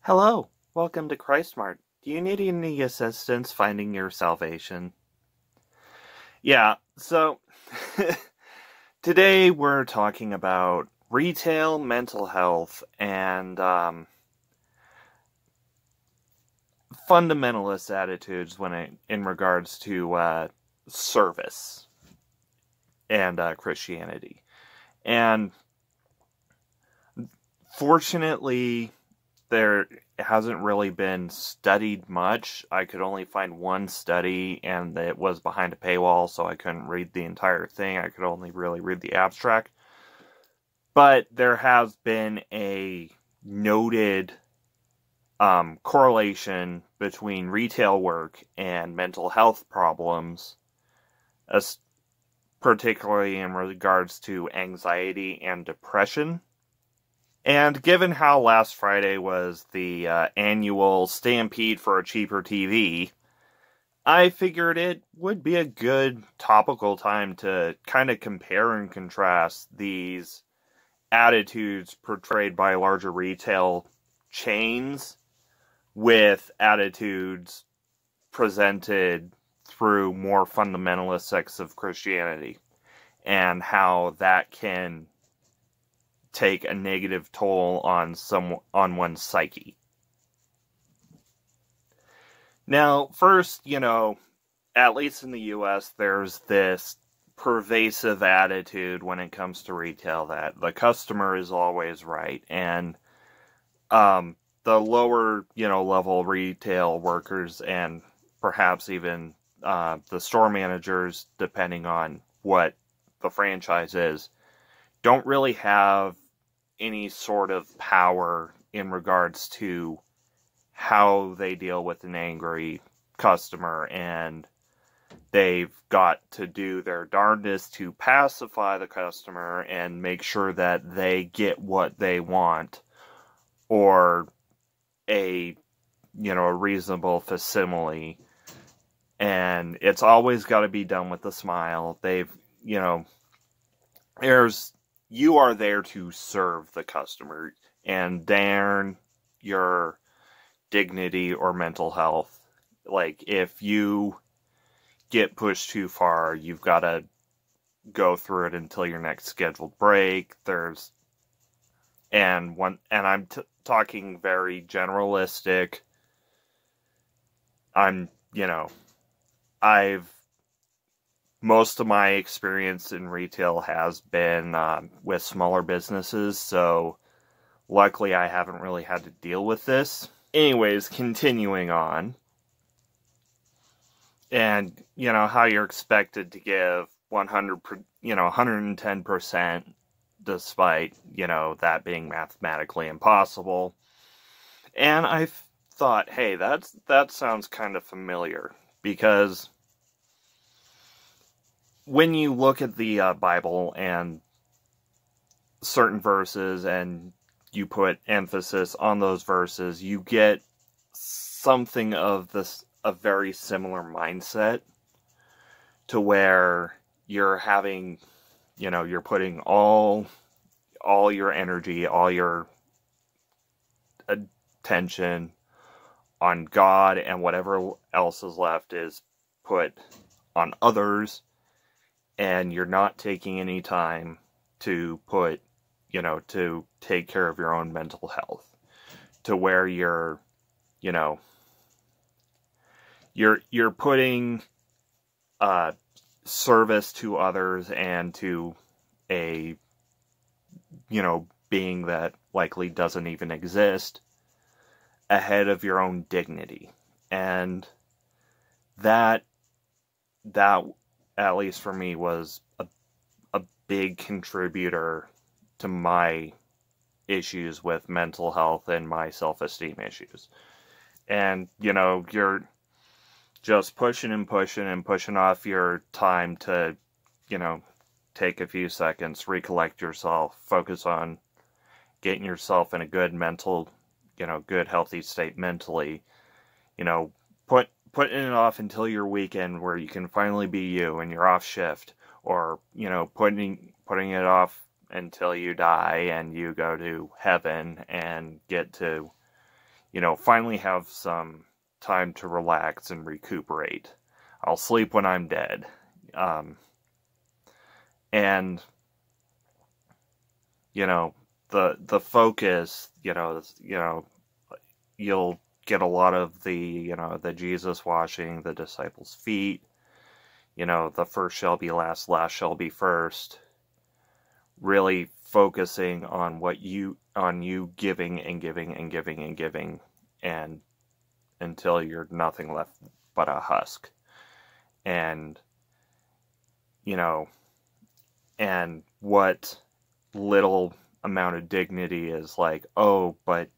Hello, welcome to Christmart. Do you need any assistance finding your salvation? Yeah, so today we're talking about retail, mental health, and fundamentalist attitudes in regards to service and Christianity. And fortunately, there hasn't really been studied much. I could only find one study, and it was behind a paywall, so I couldn't read the entire thing. I could only really read the abstract. But there has been a noted correlation between retail work and mental health problems, particularly in regards to anxiety and depression. And given how last Friday was the annual stampede for a cheaper TV, I figured it would be a good topical time to kind of compare and contrast these attitudes portrayed by larger retail chains with attitudes presented through more fundamentalist sects of Christianity, and how that can take a negative toll on one's psyche. Now, first, at least in the US, there's this pervasive attitude when it comes to retail that the customer is always right, and the lower, level retail workers and perhaps even the store managers, depending on what the franchise is, don't really have any sort of power in regards to how they deal with an angry customer, and they've got to do their darndest to pacify the customer and make sure that they get what they want, or a reasonable facsimile, and it's always got to be done with a smile. You are there to serve the customer and darn your dignity or mental health. Like, if you get pushed too far, you've got to go through it until your next scheduled break. And I'm talking very generalistic. Most of my experience in retail has been with smaller businesses, so luckily I haven't really had to deal with this. Anyways, continuing on. And, how you're expected to give 110%, despite, that being mathematically impossible. And I thought, hey, that sounds kind of familiar, because when you look at the Bible and certain verses and you put emphasis on those verses, you get something of a very similar mindset, to where you're having, you're putting all your energy, all your attention on God, and whatever else is left is put on others, and you're not taking any time to to take care of your own mental health, to where you're putting service to others and to a being that likely doesn't even exist ahead of your own dignity. And that at least for me was a big contributor to my issues with mental health and my self-esteem issues. And you're just pushing and pushing and pushing off your time to take a few seconds, recollect yourself, focus on getting yourself in a good mental, good healthy state mentally, putting it off until your weekend where you can finally be you and you're off shift, or putting it off until you die and you go to heaven and get to finally have some time to relax and recuperate. I'll sleep when I'm dead. And, the focus, you'll get a lot of the Jesus washing the disciples' feet. The first shall be last, last shall be first. Really focusing on you giving and giving and giving and giving, and until you're nothing left but a husk. And, and what little amount of dignity is like, oh, but,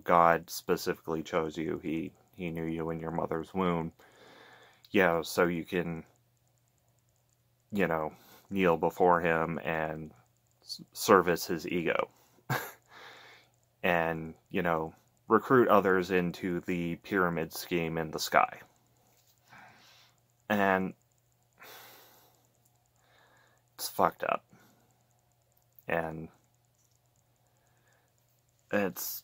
God specifically chose you. He knew you in your mother's womb. So you can, kneel before him and service his ego. And, recruit others into the pyramid scheme in the sky. And it's fucked up. And it's,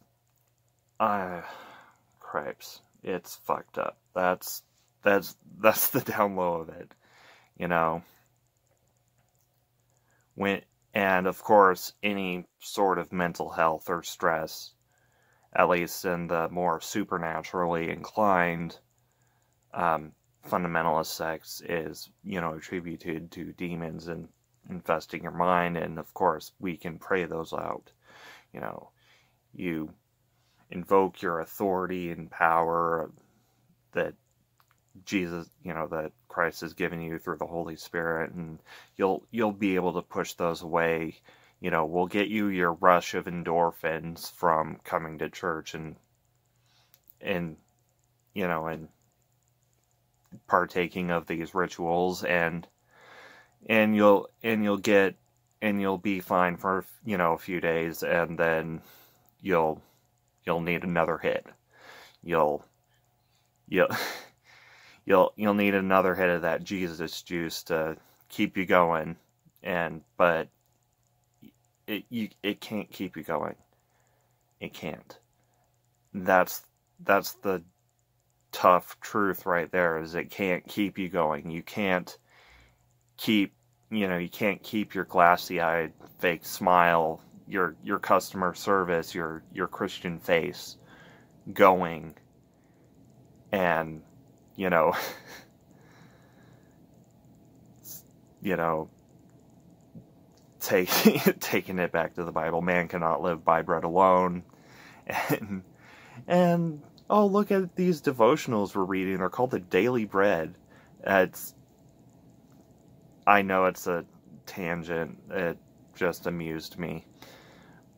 cripes. It's fucked up. That's the down low of it. And of course, any sort of mental health or stress, at least in the more supernaturally inclined fundamentalist sects, is, attributed to demons and infesting your mind. And of course, we can pray those out. You invoke your authority and power that Jesus, that Christ has given you through the Holy Spirit, and you'll be able to push those away. We'll get you your rush of endorphins from coming to church and partaking of these rituals, and you'll be fine for, a few days, and then you'll need another hit. You'll need another hit of that Jesus juice to keep you going, but it can't keep you going. It can't. That's the tough truth right there, is it can't keep you going. You can't keep your glassy-eyed fake smile, your customer service, your Christian face going, and taking it back to the Bible. Man cannot live by bread alone. And oh, look at these devotionals we're reading. They're called the Daily Bread. I know it's a tangent. It just amused me.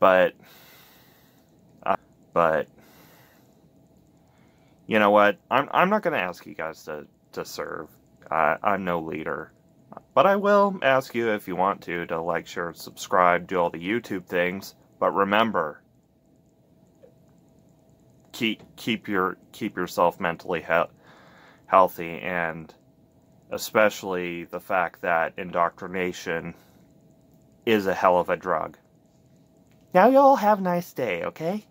But you know what? I'm not going to ask you guys to serve. I'm no leader. But I will ask you, if you want to like, share, subscribe, do all the YouTube things. But remember, keep yourself mentally healthy, and especially the fact that indoctrination is a hell of a drug. Now you all have a nice day, okay?